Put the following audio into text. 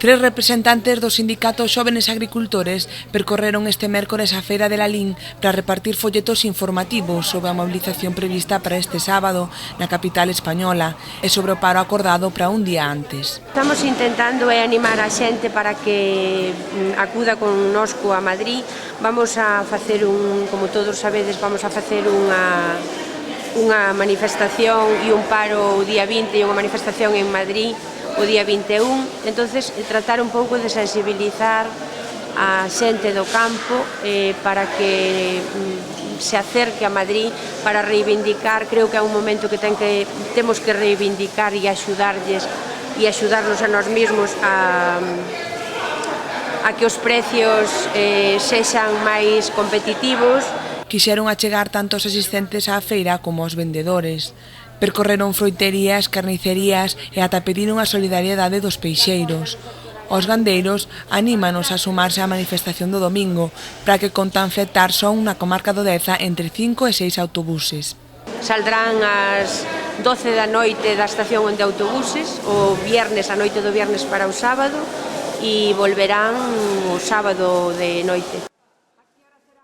Tres representantes do sindicato Xóvenes Agricultores percorreron este mércores a feira de Lalín para repartir folletos informativos sobre a mobilización prevista para este sábado na capital española e sobre o paro acordado para un día antes. Estamos intentando animar a xente para que acuda connosco a Madrid. Vamos a facer como todos sabedes, vamos a facer unha manifestación e un paro o día 20 e unha manifestación en Madrid o día 21, entonces tratar un pouco de sensibilizar a xente do campo para que se acerque a Madrid para reivindicar. Creo que é un momento que temos que reivindicar e axudarlles e axudarnos a nós mesmos a que os precios sexan máis competitivos. Quixeron achegar tanto os asistentes á feira como os vendedores. Percorreron froiterías, carnicerías e ata pediron a solidariedade dos peixeiros. Os gandeiros anímanos a sumarse á manifestación do domingo para que contan fletar só na comarca do Deza entre 5 e 6 autobuses. Saldrán ás 12 da noite da estación de autobuses, o viernes, a noite do viernes para o sábado, e volverán o sábado de noite.